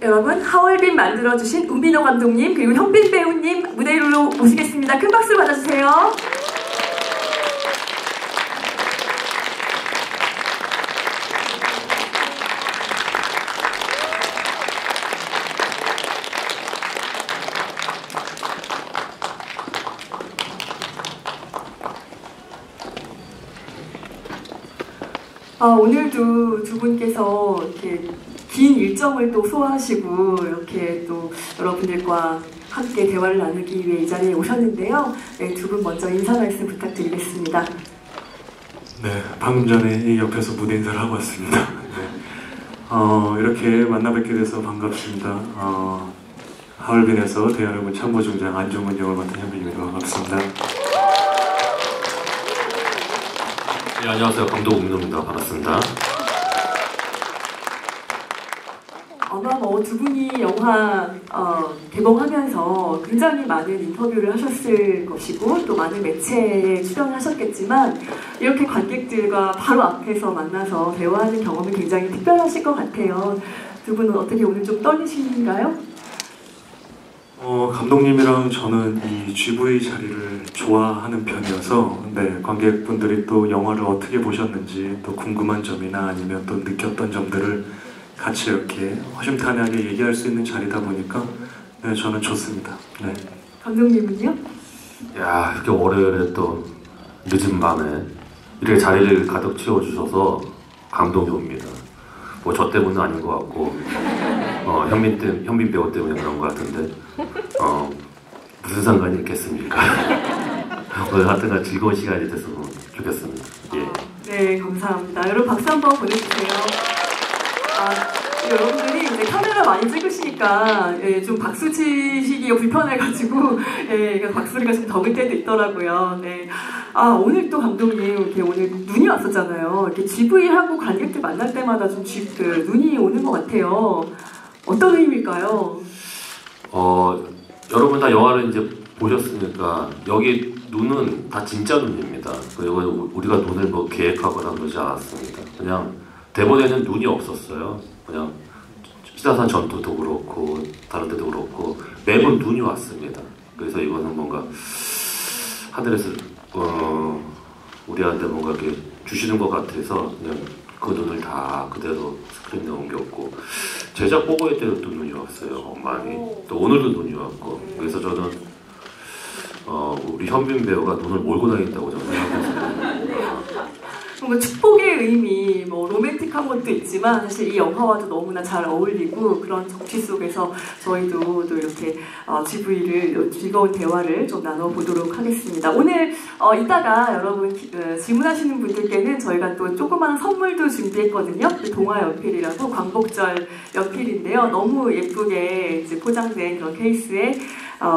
여러분, 하얼빈 만들어주신 우민호 감독님 그리고 현빈 배우님 무대 위로 모시겠습니다. 큰 박수 받아주세요. 오늘도 두 분께서 이렇게 긴 일정을 또 소화하시고 이렇게 또 여러분들과 함께 대화를 나누기 위해 이 자리에 오셨는데요. 네, 두 분 먼저 인사 말씀 부탁드리겠습니다. 네, 방금 전에 이 옆에서 무대 인사를 하고 왔습니다. 네. 이렇게 만나 뵙게 돼서 반갑습니다. 하얼빈에서 대한민국 참모중장 안중근 역을 맡은 현빈입니다. 반갑습니다. 네, 안녕하세요. 감독 우민호입니다. 반갑습니다. 아마 두 분이 영화 개봉하면서 굉장히 많은 인터뷰를 하셨을 것이고 또 많은 매체에 출연하셨겠지만 이렇게 관객들과 바로 앞에서 만나서 대화하는 경험이 굉장히 특별하실 것 같아요. 두 분은 어떻게 오늘 좀 떨리신가요? 감독님이랑 저는 이 GV 자리를 좋아하는 편이어서 네, 관객분들이 또 영화를 어떻게 보셨는지 또 궁금한 점이나 아니면 또 느꼈던 점들을 같이 이렇게 허심탄회하게 얘기할 수 있는 자리다 보니까 네, 저는 좋습니다. 네. 감독님은요? 야, 이렇게 월요일에 또 늦은 밤에 이렇게 자리를 가득 채워주셔서 감동이 옵니다. 뭐 저 때문은 아닌 것 같고 현빈 배우 때문에 그런 것 같은데 무슨 상관이 있겠습니까? 오늘 하여튼간 즐거운 시간이 됐으면 좋겠습니다. 예. 네, 감사합니다. 여러분 박수 한번 보내주세요. 여러분들이 이제 카메라 많이 찍으시니까 좀 박수 치시기가 불편해가지고 박수 소리가 좀 적을 때도 있더라고요. 네. 오늘 또 감독님 이렇게 오늘 눈이 왔었잖아요. 이렇게 GV하고 관객들 만날 때마다 좀 눈이 오는 것 같아요. 어떤 의미일까요? 여러분 다 영화를 이제 보셨으니까 여기 눈은 다 진짜 눈입니다. 그리고 우리가 눈을 뭐 계획하거나 그러지 않았습니다. 그냥 대본에는 눈이 없었어요. 그냥 시사산 전투도 그렇고 다른 데도 그렇고 매번 눈이 왔습니다. 그래서 이거는 뭔가 하늘에서 우리한테 뭔가 이렇게 주시는 것 같아서 그냥 그 눈을 다 그대로 스크린에 옮겼고 제작 보고회 때도 또 눈이 왔어요. 많이. 또 오늘도 눈이 왔고 그래서 저는 우리 현빈 배우가 눈을 몰고 다닌다고 저는 생각했어요. 뭔가 축복의 의미, 로맨틱한 것도 있지만 사실 이 영화와도 너무나 잘 어울리고 그런 정치 속에서 저희도 또 이렇게 GV를 즐거운 대화를 좀 나눠보도록 하겠습니다. 오늘 이따가 여러분 질문하시는 분들께는 저희가 또 조그마한 선물도 준비했거든요. 동화 연필이라고 광복절 연필인데요. 너무 예쁘게 이제 포장된 그런 케이스에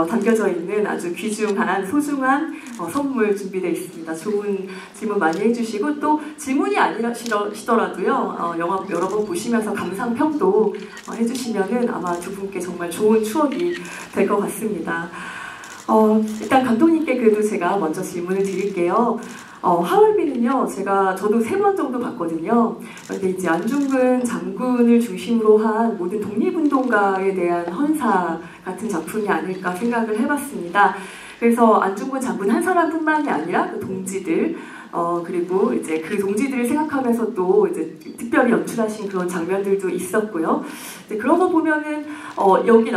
담겨져 있는 아주 귀중한 소중한 선물 준비되어 있습니다. 좋은 질문 많이 해주시고 또 질문이 아니시더라도요 영화 여러 번 보시면서 감상평도 해주시면은 아마 두 분께 정말 좋은 추억이 될 것 같습니다. 일단 감독님께 그래도 제가 먼저 질문을 드릴게요. 하얼빈은요, 저도 3번 정도 봤거든요. 그런데 이제 안중근 장군을 중심으로 한 모든 독립운동가에 대한 헌사 같은 작품이 아닐까 생각을 해봤습니다. 그래서 안중근 장군 한 사람뿐만이 아니라 그 동지들, 그리고 이제 그 동지들을 생각하면서 또 이제 특별히 연출하신 그런 장면들도 있었고요. 그런 거 보면은 여기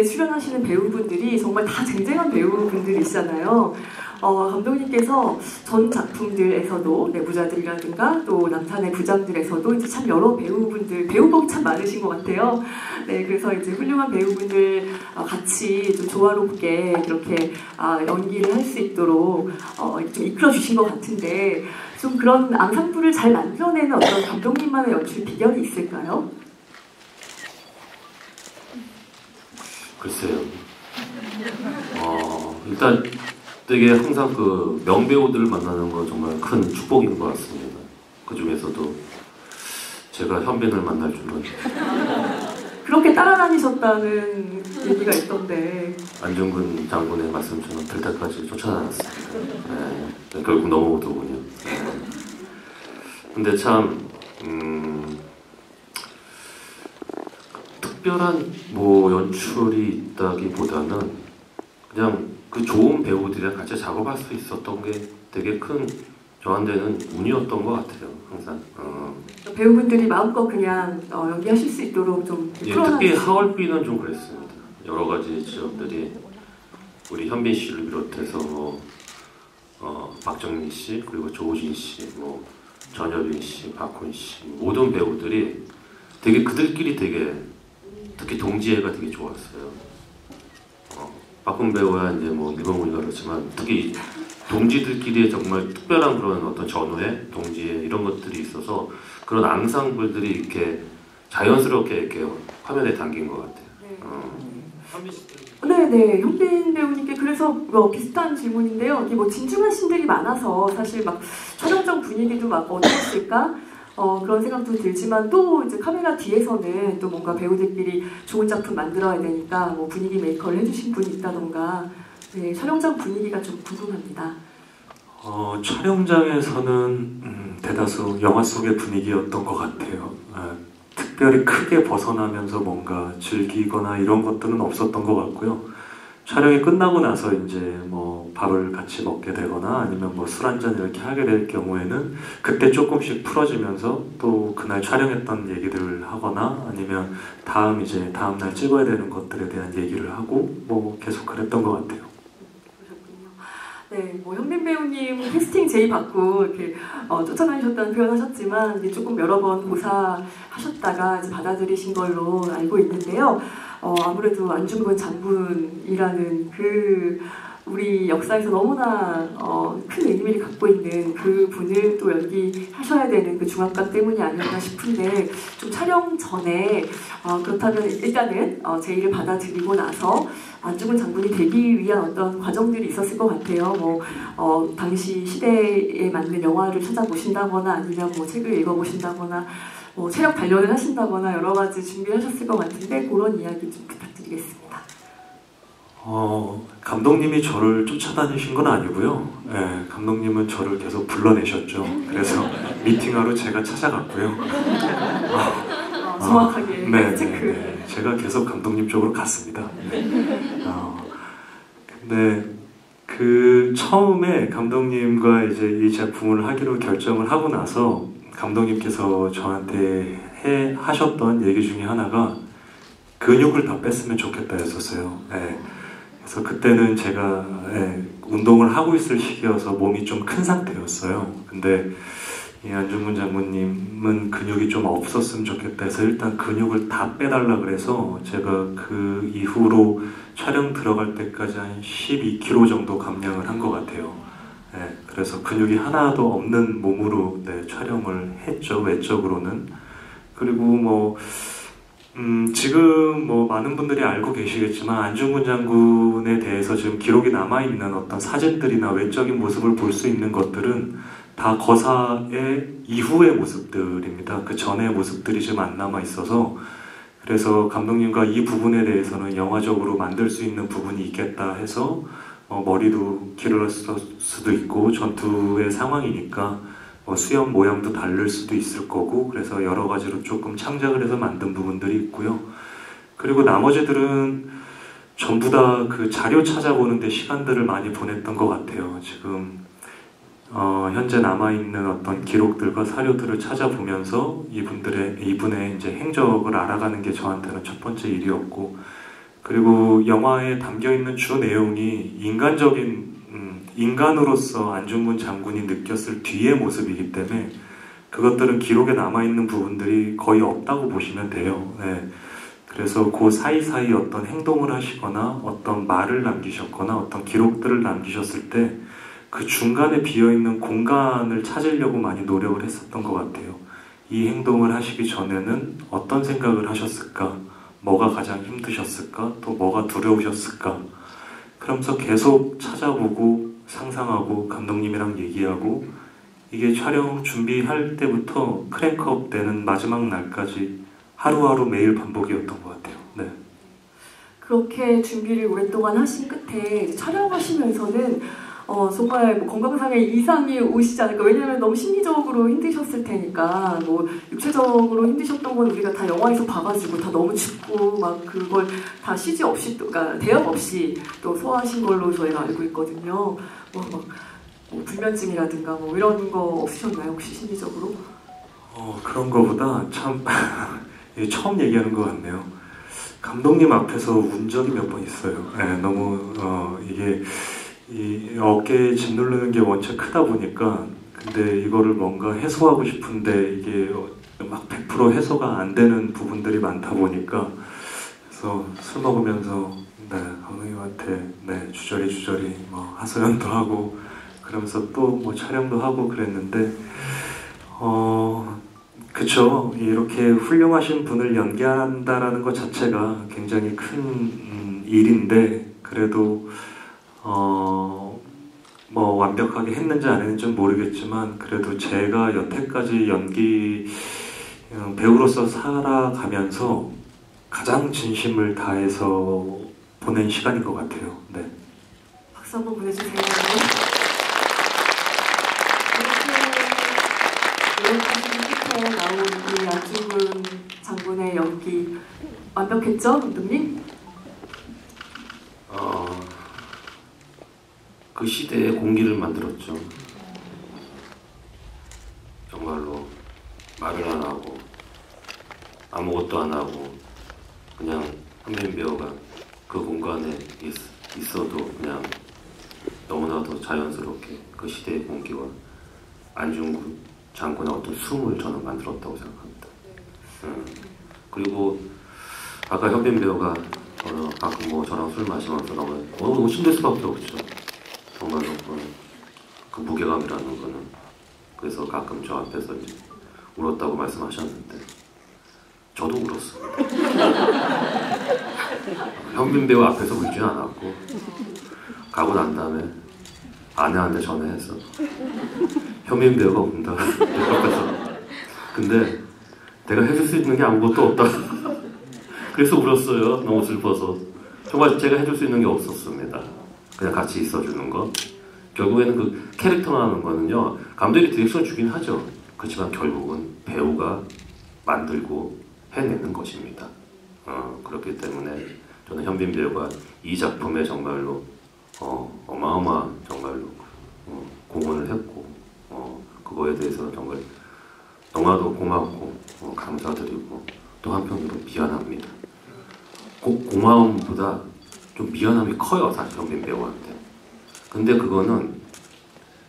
출연하시는 배우분들이 정말 다 쟁쟁한 배우분들이시잖아요. 감독님께서 전 작품들에서도 내부자들이라든가 또 남산의 부장들에서도 이제 참 여러 배우복이 참 많으신 것 같아요. 네, 그래서 이제 훌륭한 배우분들 같이 좀 조화롭게 이렇게 연기를 할 수 있도록 좀 이끌어 주신 것 같은데 좀 그런 앙상블을 잘 만들어내는 어떤 감독님만의 연출 비결이 있을까요? 글쎄요. 일단 되게 항상 그 명배우들을 만나는 건 정말 큰 축복인 것 같습니다. 그 중에서도 제가 현빈을 만날 줄은. 그렇게 따라다니셨다는 얘기가 있던데. 안중근 장군의 말씀처럼 될 때까지 쫓아다녔습니다. 네, 결국 넘어오더군요. 네. 근데 참 특별한 뭐 연출이 있다기보다는 그냥 그 좋은 배우들이랑 같이 작업할 수 있었던 게 되게 큰 저한테는 운이었던 것 같아요. 항상. 배우분들이 마음껏 그냥 연기하실 수 있도록 좀 예, 풀어놔주시고. 특히 하얼빈은 좀 그랬습니다. 여러 가지 지역들이 우리 현빈 씨를 비롯해서 뭐 박정민 씨 그리고 조우진 씨, 뭐 전여빈 씨, 박훈 씨 모든 배우들이 되게 그들끼리 되게 특히 동지애가 되게 좋았어요. 박훈 배우야 이제 뭐 미범군이가 그렇지만 특히 동지들끼리의 정말 특별한 그런 어떤 전우애, 동지애 이런 것들이 있어서 그런 앙상블들이 이렇게 자연스럽게 이렇게 화면에 담긴 것 같아요. 네네, 현빈 배우님께 그래서 뭐 비슷한 질문인데요. 이게 뭐 진중한 씬들이 많아서 사실 막 촬영장 분위기도 막 어떠했을까? 그런 생각도 들지만 또 이제 카메라 뒤에서는 또 뭔가 배우들끼리 좋은 작품 만들어야 되니까 뭐 분위기 메이커를 해주신 분이 있다던가 네, 촬영장 분위기가 좀 궁금합니다. 촬영장에서는 대다수 영화 속의 분위기였던 것 같아요. 특별히 크게 벗어나면서 뭔가 즐기거나 이런 것들은 없었던 것 같고요. 촬영이 끝나고 나서 이제 뭐 밥을 같이 먹게 되거나 아니면 뭐 술 한잔 이렇게 하게 될 경우에는 그때 조금씩 풀어지면서 또 그날 촬영했던 얘기들을 하거나 아니면 다음 날 찍어야 되는 것들에 대한 얘기를 하고 뭐 계속 그랬던 것 같아요. 네, 뭐 현빈 배우님 캐스팅 제의 받고 이렇게 쫓아다니셨다는 표현하셨지만 이게 조금 여러 번 고사하셨다가 이제 받아들이신 걸로 알고 있는데요. 아무래도 안중근 장군이라는 그 우리 역사에서 너무나 큰 의미를 갖고 있는 그 분을 또 연기하셔야 되는 그 중압감 때문이 아니었나 싶은데 좀 촬영 전에 그렇다면 일단은 제의를 받아들이고 나서 안중근 장군이 되기 위한 어떤 과정들이 있었을 것 같아요. 뭐 당시 시대에 맞는 영화를 찾아보신다거나 아니면 뭐 책을 읽어보신다거나 뭐 체력 단련을 하신다거나 여러 가지 준비하셨을 것 같은데 그런 이야기 좀 부탁드리겠습니다. 감독님이 저를 쫓아다니신 건 아니고요. 네, 감독님은 저를 계속 불러내셨죠. 그래서 미팅하러 제가 찾아갔고요. 정확하게 네, 체크. 네, 제가 계속 감독님 쪽으로 갔습니다. 네. 근데 그 처음에 감독님과 이제 이 작품을 하기로 결정을 하고 나서 감독님께서 저한테 하셨던 얘기 중에 하나가 근육을 다 뺐으면 좋겠다 했었어요. 네. 그래서 그때는 제가 운동을 하고 있을 시기여서 몸이 좀 큰 상태였어요. 근데 이 안중근 장군님은 근육이 좀 없었으면 좋겠다 해서 일단 근육을 다 빼달라 그래서 제가 그 이후로 촬영 들어갈 때까지 한 12kg 정도 감량을 한 것 같아요. 네, 그래서 근육이 하나도 없는 몸으로 촬영을 했죠, 외적으로는. 그리고 뭐 지금 뭐 많은 분들이 알고 계시겠지만 안중근 장군에 대해서 지금 기록이 남아있는 어떤 사진들이나 외적인 모습을 볼 수 있는 것들은 다 거사의 이후의 모습들입니다. 그 전의 모습들이 지금 안 남아 있어서 그래서 감독님과 이 부분에 대해서는 영화적으로 만들 수 있는 부분이 있겠다 해서 머리도 길었을 수도 있고 전투의 상황이니까 수염 모양도 다를 수도 있을 거고 그래서 여러 가지로 조금 창작을 해서 만든 부분들이 있고요. 그리고 나머지들은 전부 다 그 자료 찾아보는데 시간들을 많이 보냈던 것 같아요. 지금 현재 남아있는 어떤 기록들과 사료들을 찾아보면서 이분의 이제 행적을 알아가는 게 저한테는 첫 번째 일이었고 그리고 영화에 담겨있는 주 내용이 인간으로서 안중근 장군이 느꼈을 뒤의 모습이기 때문에 그것들은 기록에 남아있는 부분들이 거의 없다고 보시면 돼요. 네. 그래서 그 사이사이 어떤 행동을 하시거나 어떤 말을 남기셨거나 어떤 기록들을 남기셨을 때 그 중간에 비어있는 공간을 찾으려고 많이 노력을 했었던 것 같아요. 이 행동을 하시기 전에는 어떤 생각을 하셨을까? 뭐가 가장 힘드셨을까? 또 뭐가 두려우셨을까? 그러면서 계속 찾아보고 상상하고 감독님이랑 얘기하고 이게 촬영 준비할 때부터 크랭크업 되는 마지막 날까지 하루하루 매일 반복이었던 것 같아요. 네. 그렇게 준비를 오랫동안 하신 끝에 이제 촬영하시면서는 정말 뭐 건강상의 이상이 오시지 않을까. 왜냐면 너무 심리적으로 힘드셨을 테니까. 뭐 육체적으로 힘드셨던 건 우리가 다 영화에서 봐가지고 다 너무 춥고 막 그걸 다 CG 없이 또, 그러니까 대역 없이 또 소화하신 걸로 저희가 알고 있거든요. 뭐 불면증이라든가 뭐 이런 거 없으셨나요? 혹시 심리적으로? 그런 거보다 참 처음 얘기하는 것 같네요. 감독님 앞에서 운 적이 몇 번 있어요. 네, 너무 이게 이 어깨에 짓누르는 게 원체 크다 보니까 근데 이거를 뭔가 해소하고 싶은데 이게 막 100% 해소가 안 되는 부분들이 많다 보니까 그래서 술 먹으면서 네, 감독님한테 네, 주저리 뭐 하소연도 하고 그러면서 또 뭐 촬영도 하고 그랬는데 그쵸. 이렇게 훌륭하신 분을 연기한다라는 것 자체가 굉장히 큰 일인데 그래도 뭐 완벽하게 했는지 안 했는지는 모르겠지만 그래도 제가 여태까지 연기 배우로서 살아가면서 가장 진심을 다해서 보낸 시간인 것 같아요. 네. 박수 한번 보내주세요. 이렇게 나온 우리 안중근 장군의 연기 완벽했죠, 감독님? 그 시대의 공기를 만들었죠. 정말로 말을 안 하고 아무것도 안 하고 그냥 현빈 배우가 그 공간에 있어도 그냥 너무나도 자연스럽게 그 시대의 공기와 안중근 장군의 어떤 숨을 저는 만들었다고 생각합니다. 그리고 아까 현빈 배우가 가끔 뭐 저랑 술 마시면서 너무 힘들 수밖에 없죠. 정말로 그 무게감이라는 거는. 그래서 가끔 저 앞에서 이제 울었다고 말씀하셨는데 저도 울었습니다. 현빈 배우 앞에서 울지는 않았고 가고 난 다음에 아내한테 전화해서 현빈 배우가 운다 옆에서. 근데 내가 해줄 수 있는 게 아무것도 없다. 그래서 울었어요. 너무 슬퍼서. 정말 제가 해줄 수 있는 게 없었습니다. 그냥 같이 있어주는 거. 결국에는 그 캐릭터라는 거는요, 감독이 디렉션 주긴 하죠. 그렇지만 결국은 배우가 만들고 해내는 것입니다. 그렇기 때문에 저는 현빈 배우가 이 작품에 정말로 어마어마한 정말로 공헌을 했고 그거에 대해서 정말 너무나도 고맙고 감사드리고 또 한편으로 미안합니다. 고마움보다 좀 미안함이 커요, 사실 현빈 배우한테. 근데 그거는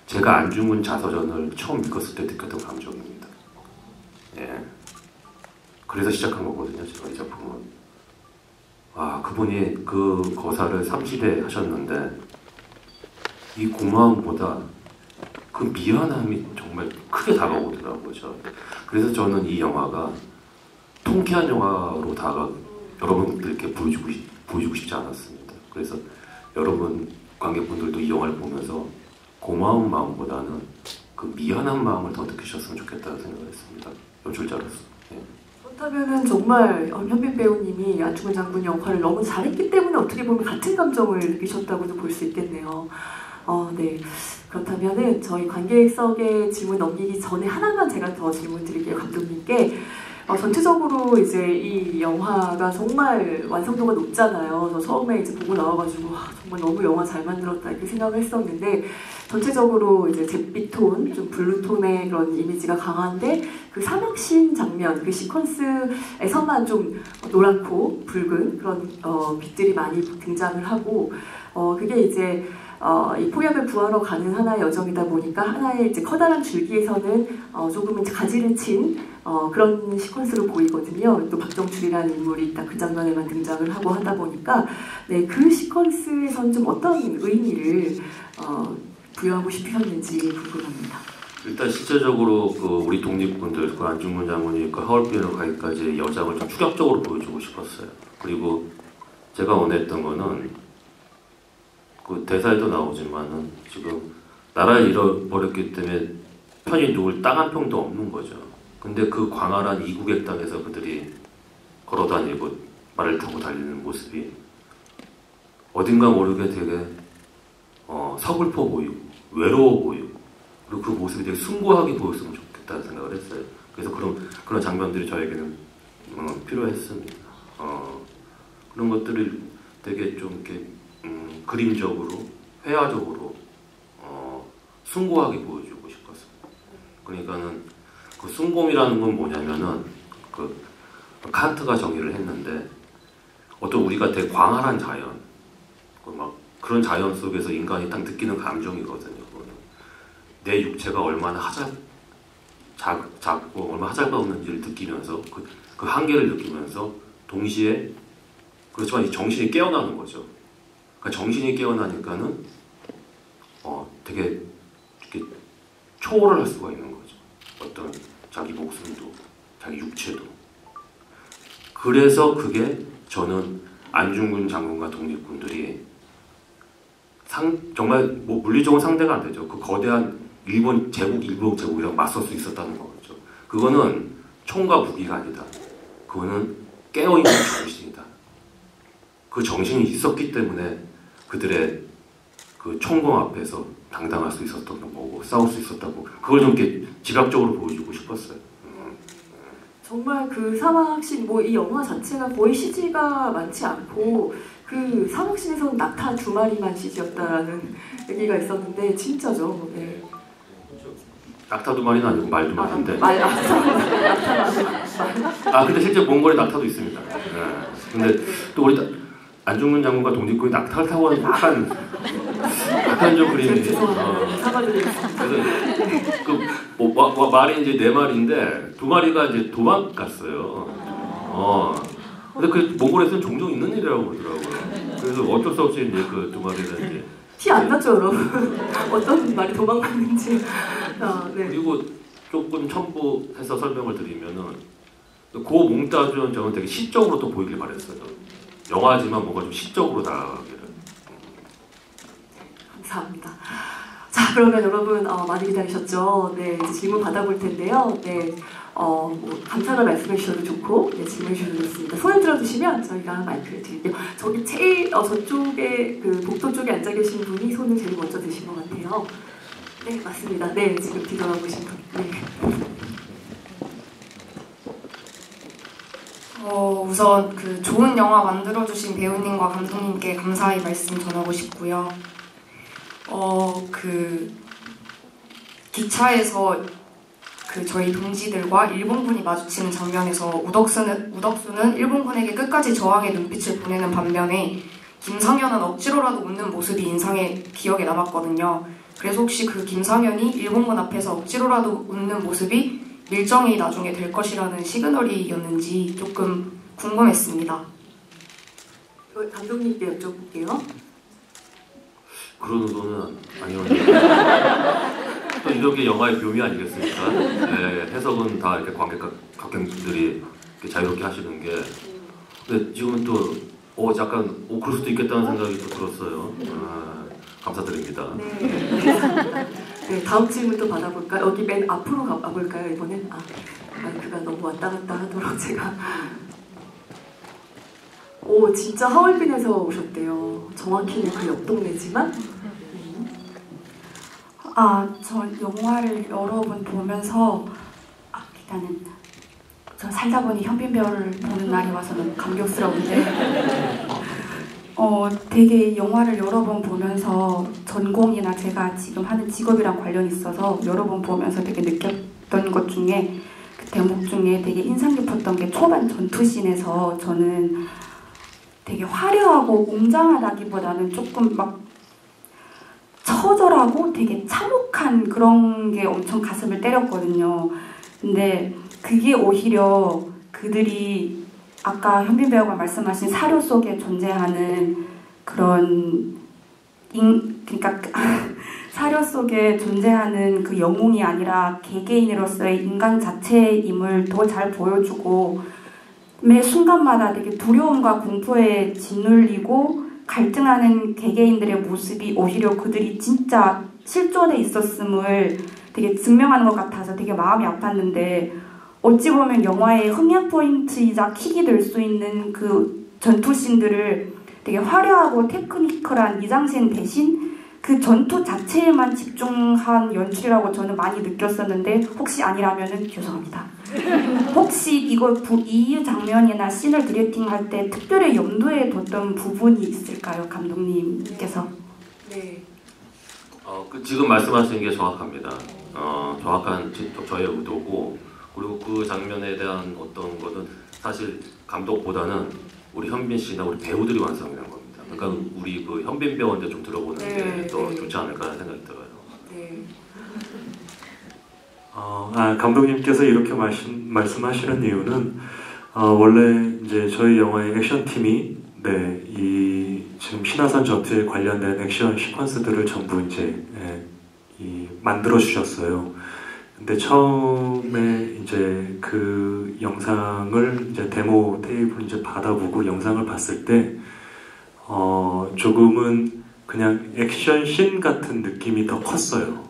제가 안중근 자서전을 처음 읽었을 때 느꼈던 감정입니다. 예. 그래서 시작한 거거든요, 제가 이 작품은. 그분이 그 거사를 30회 하셨는데 이 고마움보다 그 미안함이 정말 크게 다가오더라고요, 저. 그래서 저는 이 영화가 통쾌한 영화로 여러분들께 보여주고 싶지 않았습니다. 그래서 여러분 관객분들도 이 영화를 보면서 고마운 마음보다는 그 미안한 마음을 더 느끼셨으면 좋겠다는 생각을 했습니다. 연출자로서. 예. 그렇다면은 정말 현빈 배우님이 안중근 장군 역할을 너무 잘했기 때문에 어떻게 보면 같은 감정을 느끼셨다고도 볼 수 있겠네요. 네. 그렇다면은 저희 관객석에 질문 넘기기 전에 하나만 제가 더 질문 드릴게요, 감독님께. 전체적으로 이제 이 영화가 정말 완성도가 높잖아요. 저 처음에 이제 보고 나와가지고 정말 너무 영화 잘 만들었다 이렇게 생각을 했었는데 전체적으로 이제 잿빛 톤, 좀 블루톤의 그런 이미지가 강한데 그 사막신 장면, 그 시퀀스에서만 좀 노랗고 붉은 그런 빛들이 많이 등장을 하고 그게 이제 이 포획을 구하러 가는 하나의 여정이다 보니까 하나의 이제 커다란 줄기에서는 조금은 가지를 친 그런 시퀀스로 보이거든요. 또 박정출이라는 인물이 딱 그 장면에만 등장을 하고 하다 보니까 네, 그 시퀀스에서는 좀 어떤 의미를 부여하고 싶으셨는지 궁금합니다. 일단 실제적으로 그 우리 독립군들, 그 안중근 장군이 그 하얼빈으로 가기까지 여정을 좀 추격적으로 보여주고 싶었어요. 그리고 제가 원했던 거는 그 대사에도 나오지만은 지금 나라를 잃어버렸기 때문에 편히 누울 땅 한 평도 없는 거죠. 근데 그 광활한 이국의 땅에서 그들이 걸어다니고 말을 타고 달리는 모습이 어딘가 모르게 되게 서글퍼 보이고 외로워 보이고 그리고 그 모습이 되게 숭고하게 보였으면 좋겠다는 생각을 했어요. 그래서 그런 장면들이 저에게는 필요했습니다. 그런 것들을 되게 좀 이렇게 그림적으로 회화적으로 숭고하게 보여주고 싶었어요. 그러니까는 그 숭고이라는 건 뭐냐면은 그 칸트가 정의를 했는데 어떤 우리가 되게 광활한 자연, 막 그런 자연 속에서 인간이 딱 느끼는 감정이거든요. 그거는. 내 육체가 얼마나 작고 얼마나 하잘없는지를 느끼면서 그 한계를 느끼면서 동시에 그렇지만 정신이 깨어나는 거죠. 그러니까 정신이 깨어나니까는 되게 이렇게 초월을 할 수가 있는 거죠. 어떤 자기 목숨도 자기 육체도. 그래서 그게 저는 안중근 장군과 독립군들이 정말 뭐 물리적으로 상대가 안 되죠. 그 거대한 일본 제국이랑 맞설 수 있었다는 거죠. 그거는 총과 무기가 아니다. 그거는 깨어있는 정신이다. 그 정신이 있었기 때문에 그들의 그 총검 앞에서 당당할 수 있었던 거고 싸울 수 있었다고 그걸 좀 이렇게 지각적으로 보여주고 싶었어요. 정말 그 사막신 이 영화 자체가 거의 CG가 많지 않고 그 사막신에서는 낙타 2마리만 CG였다라는 얘기가 있었는데 진짜죠. 네. 낙타 2마리는 아니고 말 2마리인데. 낙타. 근데 실제 몽골에 낙타도 있습니다. 네. 근데 또 우리 안중근 장군과 독립군이 낙타를 타고 가는 약간 좀 그림이. 사과드리겠습니다. 그래서 말이 이제 4마리인데 2마리가 이제 도망갔어요. 근데 그 몽골에서는 종종 있는 일이라고 그러더라고요. 그래서 어쩔 수 없이 이제 그 2마리가 이제 티 안 났죠, 여러분? 어떤 말이 도망갔는지. 네. 그리고 조금 첨부해서 설명을 드리면은 그 몽따주는 저는 되게 시적으로 또 보이길 바랬어요. 영화지만 뭔가 좀 시적으로 다가가기를. 감사합니다. 자, 그러면 여러분 많이 기다리셨죠? 네, 이제 질문 받아볼 텐데요. 네, 감사를 말씀해 주셔도 좋고, 네, 질문해 주셔도 좋습니다. 손을 들어주시면 저희가 마이크를 드릴게요. 저기 제일 저쪽에 그 복도 쪽에 앉아 계신 분이 손을 제일 먼저 드신 것 같아요. 네, 맞습니다. 네, 지금 뒤돌아보신 분. 네. 우선 그 좋은 영화 만들어주신 배우님과 감독님께 감사의 말씀 전하고 싶고요. 그 기차에서 그 저희 동지들과 일본군이 마주치는 장면에서 우덕수는 일본군에게 끝까지 저항의 눈빛을 보내는 반면에 김상현은 억지로라도 웃는 모습이 기억에 남았거든요. 그래서 혹시 그 김상현이 일본군 앞에서 억지로라도 웃는 모습이 밀정이 나중에 될 것이라는 시그널이었는지 조금 궁금했습니다. 감독님께 여쭤볼게요. 그런 의도는 아니었는데 또 이런 게 영화의 묘미 아니겠습니까? 네, 해석은 다 이렇게 관객분들이 자유롭게 하시는 게. 근데 지금은 또 약간 그럴 수도 있겠다는 생각이 또 들었어요. 감사드립니다. 네. 네, 다음 질문 또 받아볼까요? 여기 맨 앞으로 가볼까요? 이번엔 마이크가 너무 왔다 갔다 하도록 제가. 진짜 하얼빈에서 오셨대요. 정확히는 그 옆 동네지만. 저 영화를 여러 번 보면서 일단은 저 살다 보니 현빈별을 보는 날이 와서 너무 감격스러운데 되게 영화를 여러 번 보면서 전공이나 제가 지금 하는 직업이랑 관련이 있어서 여러 번 보면서 되게 느꼈던 것 중에 그 대목 중에 되게 인상 깊었던 게 초반 전투씬에서 저는 되게 화려하고 웅장하다기보다는 조금 막 처절하고 되게 참혹한 그런 게 엄청 가슴을 때렸거든요. 근데 그게 오히려 그들이 아까 현빈 배우가 말씀하신 사료 속에 존재하는 그런 그러니까 사료 속에 존재하는 그 영웅이 아니라 개개인으로서의 인간 자체임을 더 잘 보여주고 매 순간마다 되게 두려움과 공포에 짓눌리고 갈등하는 개개인들의 모습이 오히려 그들이 진짜 실존에 있었음을 되게 증명하는 것 같아서 되게 마음이 아팠는데 어찌 보면 영화의 흥행 포인트이자 킥이 될 수 있는 그 전투씬들을 되게 화려하고 테크니컬한 미장센 대신 그 전투 자체에만 집중한 연출이라고 저는 많이 느꼈었는데 혹시 아니라면은 죄송합니다. 혹시 이 장면이나 씬을 디렉팅할 때 특별히 염두에 뒀던 부분이 있을까요, 감독님께서? 네. 지금 말씀하신 게 정확합니다. 정확한 저의 의도고, 그리고 그 장면에 대한 어떤 거는 사실 감독보다는 우리 현빈 씨나 우리 배우들이 완성이라는 겁니다. 그러니까 우리 그 현빈 배우한테 좀 들어보는 게 더 좋지 않을까라는 생각이 들어요. 네. 감독님께서 이렇게 말씀하시는 이유는 원래 이제 저희 영화의 액션 팀이 이 지금 신화산 전투에 관련된 액션 시퀀스들을 전부 이제 만들어 주셨어요. 근데 처음에 이제 그 영상을 이제 데모 테이프를 이제 받아보고 영상을 봤을 때 조금은 그냥 액션 씬 같은 느낌이 더 컸어요.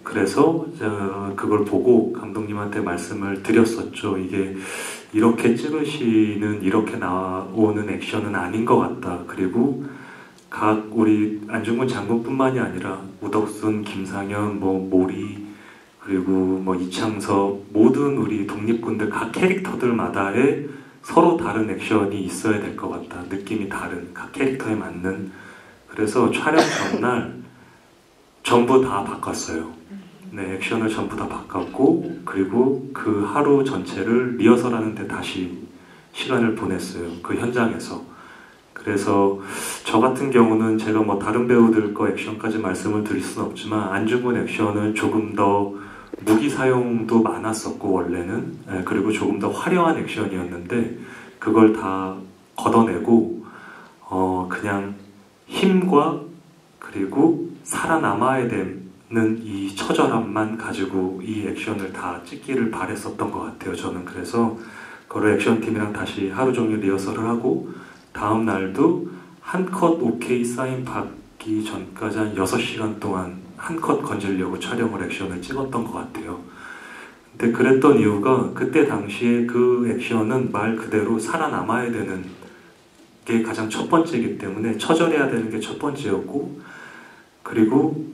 그래서 그걸 보고 감독님한테 말씀을 드렸었죠. 이게 이렇게 찍으시는, 이렇게 나오는 액션은 아닌 것 같다. 그리고 각 우리 안중근 장군뿐만이 아니라 우덕순, 김상현, 모리, 그리고 이창섭, 모든 우리 독립군들 각 캐릭터들마다의 서로 다른 액션이 있어야 될 것 같다. 느낌이 다른, 각 캐릭터에 맞는. 그래서 촬영 전날 전부 다 바꿨어요. 네, 액션을 전부 다 바꿨고, 그리고 그 하루 전체를 리허설하는데 다시 시간을 보냈어요. 그 현장에서. 그래서 저 같은 경우는 제가 다른 배우들 거 액션까지 말씀을 드릴 수는 없지만 안중근 액션은 조금 더 무기 사용도 많았었고 원래는, 그리고 조금 더 화려한 액션이었는데 그걸 다 걷어내고 그냥 힘과 그리고 살아남아야 되는 이 처절함만 가지고 이 액션을 다 찍기를 바랬었던 것 같아요. 저는 그래서 그걸 액션팀이랑 다시 하루 종일 리허설을 하고 다음 날도 한 컷 오케이 사인 받기 전까지 한 6시간 동안 한 컷 건지려고 촬영을 액션을 찍었던 것 같아요. 근데 그랬던 이유가 그때 당시에 그 액션은 말 그대로 살아남아야 되는 게 가장 첫 번째이기 때문에 처절해야 되는 게 첫 번째였고, 그리고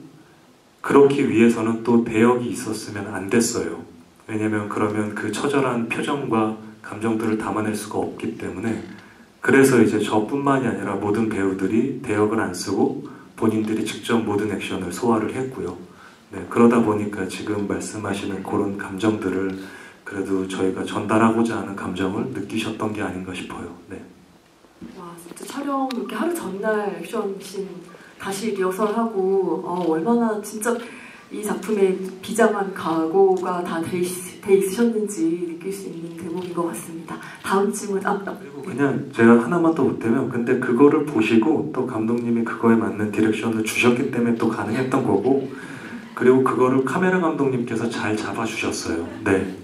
그렇기 위해서는 또 대역이 있었으면 안 됐어요. 왜냐면 그러면 그 처절한 표정과 감정들을 담아낼 수가 없기 때문에. 그래서 이제 저뿐만이 아니라 모든 배우들이 대역을 안 쓰고 본인들이 직접 모든 액션을 소화를 했고요. 네, 그러다 보니까 지금 말씀하시는 그런 감정들을 그래도 저희가 전달하고자 하는 감정을 느끼셨던 게 아닌가 싶어요. 네. 와, 진짜 촬영 이렇게 하루 전날 액션씬 다시 리허설하고 얼마나 진짜 이 작품에 비장한 각오가 다 돼 있으셨는지 느낄 수 있는 대목인 것 같습니다. 다음 질문. 그리고 그냥 제가 하나만 더 보태면, 근데 그거를 보시고 또 감독님이 그거에 맞는 디렉션을 주셨기 때문에 또 가능했던 거고, 그리고 그거를 카메라 감독님께서 잘 잡아주셨어요. 네,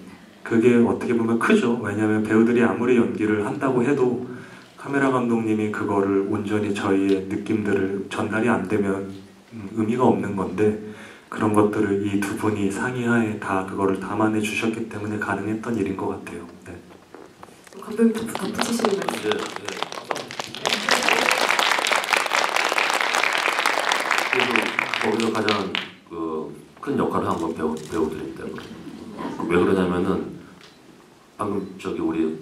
그게 어떻게 보면 크죠. 왜냐하면 배우들이 아무리 연기를 한다고 해도 카메라 감독님이 그거를 온전히 저희의 느낌들을 전달이 안 되면 의미가 없는 건데, 그런 것들을 이 두 분이 상의하에 다 그거를 담아내 주셨기 때문에 가능했던 일인 것 같아요. 네. 감독님 좀 덧붙이시는 말씀. 그래서 거기서 가장 큰 역할을 한 건 배우들이기 때문에. 왜 그러냐면은 방금 우리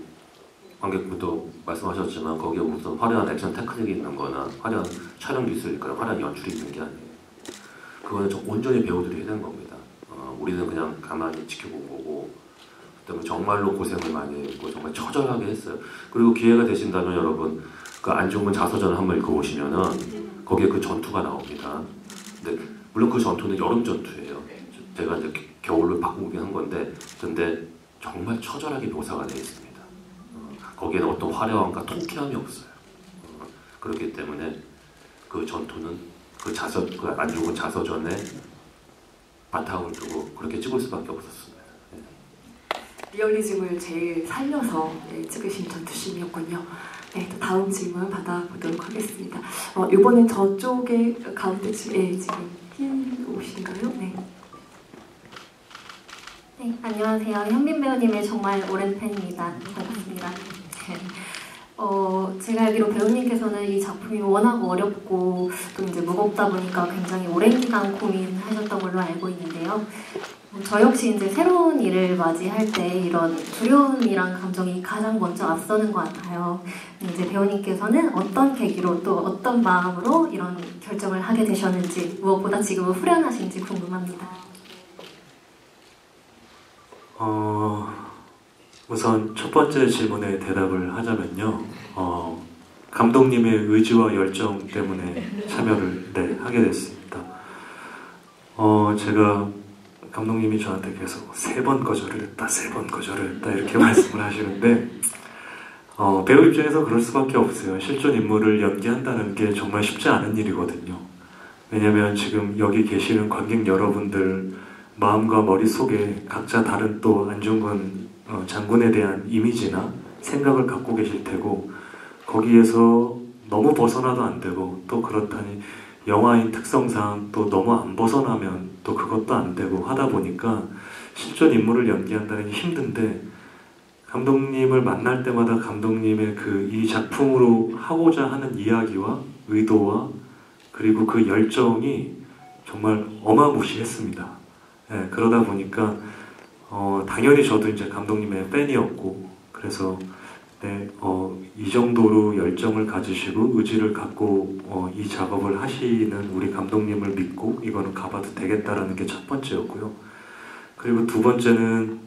관객분도 말씀하셨지만 거기에 무슨 화려한 액션 테크닉이 있는 거나 화려한 촬영 기술이 있거나 화려한 연출이 있는 게 아니에요. 그거는 온전히 배우들이 해야 되는 겁니다. 우리는 그냥 가만히 지켜본 거고, 그때문에 정말로 고생을 많이 했고 정말 처절하게 했어요. 그리고 기회가 되신다면 여러분 그 안중근 자서전을 한번 읽어보시면은 거기에 그 전투가 나옵니다. 근데 물론 그 전투는 여름 전투예요. 제가 이제 겨울로 바꾸긴 한 건데, 근데 정말 처절하게 묘사가 되어 있습니다. 거기에는 어떤 화려함과 통쾌함이 없어요. 그렇기 때문에 그 전투는 그 안중근 자서전에 바탕을 두고 그렇게 찍을 수밖에 없었습니다. 네. 리얼리즘을 제일 살려서 찍으신 전투씬이었군요. 네, 또 다음 질문 받아보도록 하겠습니다. 이번엔 저쪽에 가운데쯤에 지금 흰 옷인가요? 네. 네, 안녕하세요. 현빈 배우님의 정말 오랜 팬입니다. 반갑습니다. 제가 알기로 배우님께서는 이 작품이 워낙 어렵고 또 이제 무겁다 보니까 굉장히 오랜 기간 고민하셨던 걸로 알고 있는데요. 저 역시 이제 새로운 일을 맞이할 때 이런 두려움이란 감정이 가장 먼저 앞서는 것 같아요. 이제 배우님께서는 어떤 계기로 또 어떤 마음으로 이런 결정을 하게 되셨는지, 무엇보다 지금은 후련하신지 궁금합니다. 우선 첫 번째 질문에 대답을 하자면요. 감독님의 의지와 열정 때문에 참여를 하게 됐습니다. 제가 감독님이 저한테 계속 3번 거절을 했다, 3번 거절을 했다 이렇게 말씀을 하시는데 배우 입장에서 그럴 수밖에 없어요. 실존 인물을 연기한다는 게 정말 쉽지 않은 일이거든요. 왜냐면 지금 여기 계시는 관객 여러분들 마음과 머릿속에 각자 다른 또 안중근 장군에 대한 이미지나 생각을 갖고 계실 테고 거기에서 너무 벗어나도 안 되고 또 그렇다니 영화인 특성상 또 너무 안 벗어나면 또 그것도 안 되고 하다 보니까 실존 인물을 연기한다는 게 힘든데 감독님을 만날 때마다 감독님의 이 작품으로 하고자 하는 이야기와 의도와 그리고 그 열정이 정말 어마무시했습니다. 네, 그러다 보니까 당연히 저도 이제 감독님의 팬이었고 그래서 이 정도로 열정을 가지시고 의지를 갖고 이 작업을 하시는 우리 감독님을 믿고 이거는 가봐도 되겠다라는 게 첫 번째였고요. 그리고 두 번째는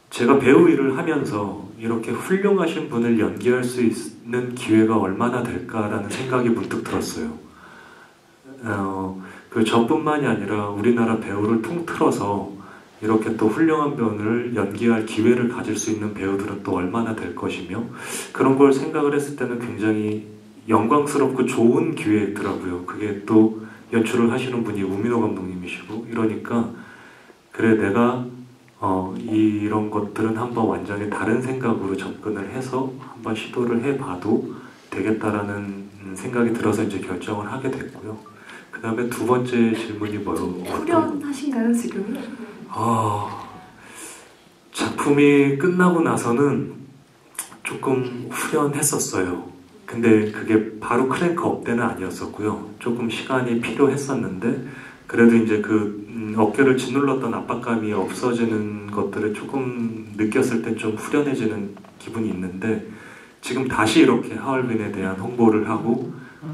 제가 배우 일을 하면서 이렇게 훌륭하신 분을 연기할 수 있는 기회가 얼마나 될까라는 생각이 문득 들었어요. 저뿐만이 아니라 우리나라 배우를 통틀어서 이렇게 또 훌륭한 배우를 연기할 기회를 가질 수 있는 배우들은 또 얼마나 될 것이며 그런 걸 생각을 했을 때는 굉장히 영광스럽고 좋은 기회더라고요. 그게 또 연출을 하시는 분이 우민호 감독님이시고 이러니까 그래 내가 이런 것들은 한번 완전히 다른 생각으로 접근을 해서 한번 시도를 해봐도 되겠다라는 생각이 들어서 이제 결정을 하게 됐고요. 그 다음에 두 번째 질문이 후련하신가요 지금? 작품이 끝나고 나서는 조금 후련했었어요. 근데 그게 바로 크랭크업 때는 아니었었고요. 조금 시간이 필요했었는데 그래도 이제 어깨를 짓눌렀던 압박감이 없어지는 것들을 조금 느꼈을 때 좀 후련해지는 기분이 있는데 지금 다시 이렇게 하얼빈에 대한 홍보를 하고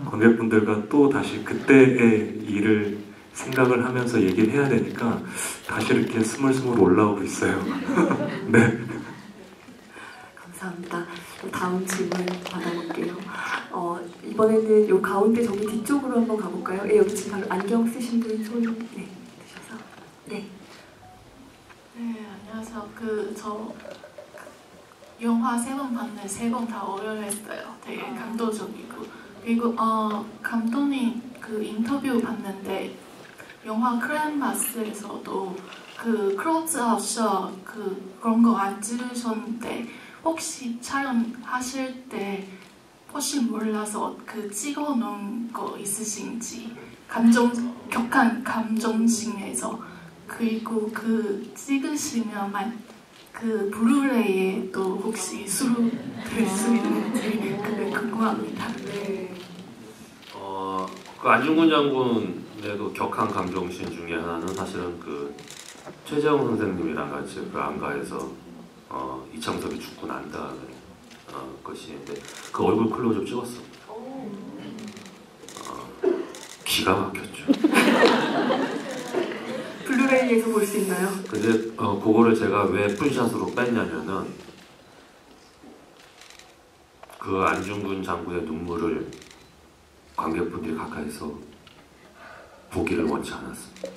관객분들과 또 다시 그때의 일을 생각을 하면서 얘기를 해야 되니까 다시 이렇게 스물스물 올라오고 있어요. 네. 감사합니다. 다음 질문 받아볼게요. 이번에는 요 가운데 저기 뒤쪽으로 한번 가볼까요? 여기 지금 바로 안경 쓰신 분 손 드셔서. 네. 네, 안녕하세요. 저 영화 3번 봤는데 3번 다 어려웠어요. 되게 감동적이고. 그리고 감독님 인터뷰 봤는데 영화 크라이마스에서도 클로즈업 그런 거 안 찍으셨는데 혹시 촬영하실 때 혹시 몰라서 찍어놓은 거 있으신지 격한 감정심에서 그리고 찍으시면 블루레이에 또 혹시 수록될 수 있는지 그게 궁금합니다. 네. 안중근 장군의 격한 감정신 중에 하나는 사실은 최재형 선생님이랑 같이 안가에서 이창섭이 죽고 난 다음에 것인데 그 얼굴 클로즈업 찍었어. 기가 막혔죠. 블루레이에서 볼 수 있나요? 근데 그거를 제가 왜 풀샷으로 뺐냐면은 안중근 장군의 눈물을 관객분들이 가까이서 보기를 원치 않았습니다.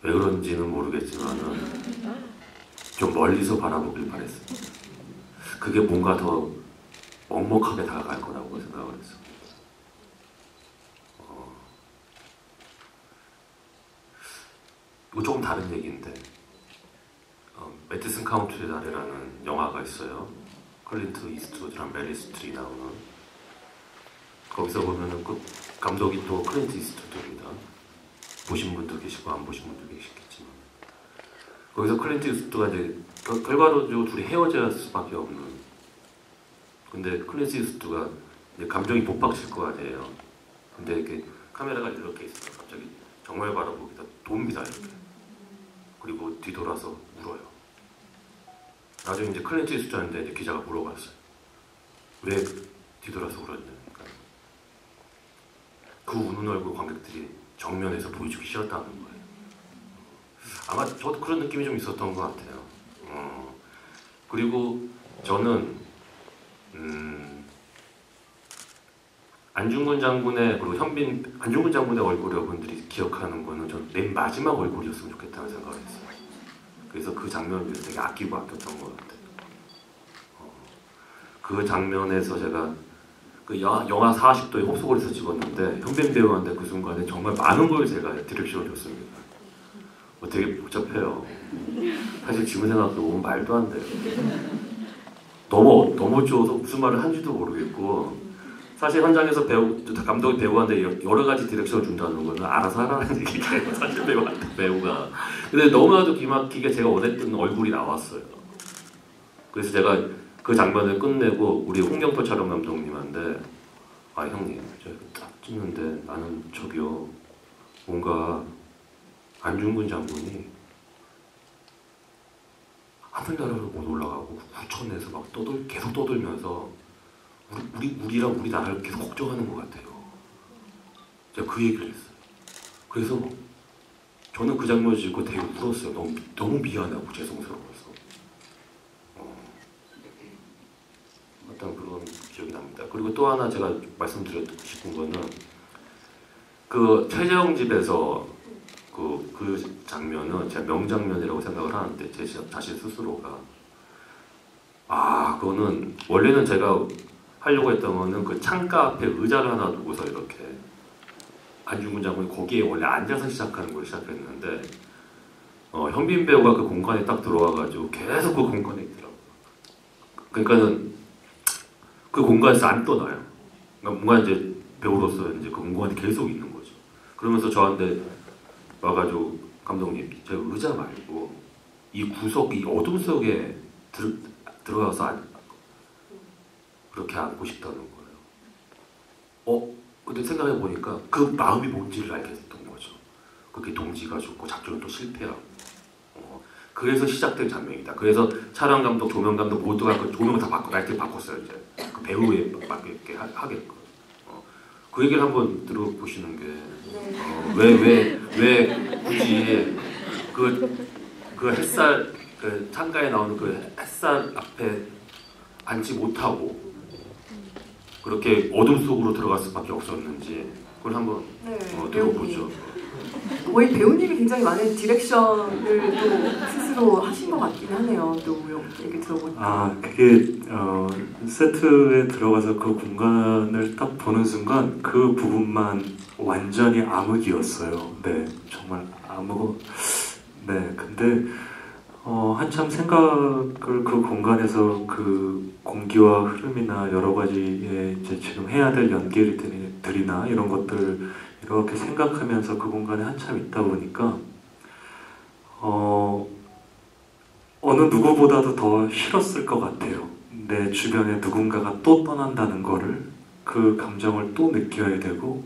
왜 그런지는 모르겠지만은 좀 멀리서 바라보길 바랬습니다. 그게 뭔가 더 먹먹하게 다가갈 거라고 생각을 했습니다. 이거 조금 다른 얘기인데 매디슨 카운트의 날이라는 영화가 있어요. 클린트 이스트우드랑 메릴 스트립이 나오는. 거기서 보면은 감독이 또 클린트 이스트우드입니다. 보신 분도 계시고 안 보신 분도 계시겠지만 거기서 클린트 이스트우드가 이제 결과론적으로 둘이 헤어져야 할 수밖에 없는. 근데 클린트 이스트가 이제 감정이 복박칠 거 아니에요. 근데 이렇게 카메라가 이렇게 있어요. 갑자기 정말 바라보기다 돕니다 이렇게. 그리고 뒤돌아서 울어요. 나중에 이제 클린트 이스트한테 이제 기자가 물어봤어요. 왜 뒤돌아서 울었냐니까. 그 우는 얼굴 관객들이 정면에서 보여주기 싫었다는 거예요. 아마 저도 그런 느낌이 좀 있었던 것 같아요. 그리고 저는 안중근 장군의 그리고 안중근 장군의 얼굴 여러분들이 기억하는 거는 전 맨 마지막 얼굴이었으면 좋겠다는 생각을 했어요. 그래서 그 장면을 위해서 되게 아끼고 아꼈던 것 같아요. 그 장면에서 제가 그 영화 40도의 홉스홀에서 찍었는데 현빈 배우한테 그 순간에 정말 많은 걸 제가 디렉션을 줬습니다. 되게 복잡해요. 사실 지금 생각해보면 말도 안 돼요. 너무 좋아서 무슨 말을 한지도 모르겠고 사실 현장에서 감독이 배우한테 여러 가지 디렉션을 준다는 거는 알아서 하라는 얘기예요. 사실 배우가. 근데 너무나도 기막히게 제가 원했던 얼굴이 나왔어요. 그래서 제가 그 장면을 끝내고 우리 홍경표 촬영 감독님한테 형님 제가 딱 찍는데 나는 저기요 뭔가 안중근 장군이 하늘나라로 못 올라가고 구천에서 막 계속 떠들면서 우리랑 우리 나라를 계속 걱정하는 것 같아요. 제가 그 얘기를 했어요. 그래서 저는 그 장면을 찍고 되게 울었어요. 너무 미안하고 죄송스러워서. 어떤 그런 기억이 납니다. 그리고 또 하나 제가 말씀드리고 싶은 거는 그 최재형 집에서 그 장면은 제가 명장면이라고 생각을 하는데 제 자신 스스로가 그거는 원래는 제가 하려고 했던 거는 그 창가 앞에 의자를 하나 두고서 이렇게 안중근 장군이 거기에 원래 앉아서 시작하는 걸 시작했는데 현빈 배우가 그 공간에 딱 들어와가지고 계속 그 공간에 있더라고요. 그러니까는 그 공간에서 안 떠나요. 그러니까 뭔가 이제 배우로서 이제 그 공간에 계속 있는 거죠. 그러면서 저한테 와가지고 감독님, 제가 의자 말고 이 구석, 이 어둠 속에 들어가서 그렇게 앉고 싶다는 거예요. 근데 생각해 보니까 그 마음이 뭔지를 알게 됐던 거죠. 그게 동지가 죽고 작전은 또 실패하고. 그래서 시작된 장면이다. 그래서 촬영 감독, 조명 감독 모두가 그 조명을 다 라이트를 바꿨어요. 이제 그 배우에 맞게 하게끔. 그 얘기를 한번 들어보시는 게 왜 굳이 그 햇살 그 창가에 나오는 그 햇살 앞에 앉지 못하고 그렇게 어둠 속으로 들어갈 수밖에 없었는지 그걸 한번 들어보죠. 거의 배우님이 굉장히 많은 디렉션을 또 스스로 하신 것 같긴 하네요. 또 얘기 들어보니까. 그게 세트에 들어가서 그 공간을 딱 보는 순간 그 부분만 완전히 암흑이었어요. 네, 정말 네, 근데 한참 생각을 그 공간에서 그 공기와 흐름이나 여러 가지의 이제 지금 해야 될 연기들이나 이런 것들 이렇게 생각하면서 그 공간에 한참 있다 보니까 어느 누구보다도 더 싫었을 것 같아요. 내 주변에 누군가가 또 떠난다는 거를 그 감정을 또 느껴야 되고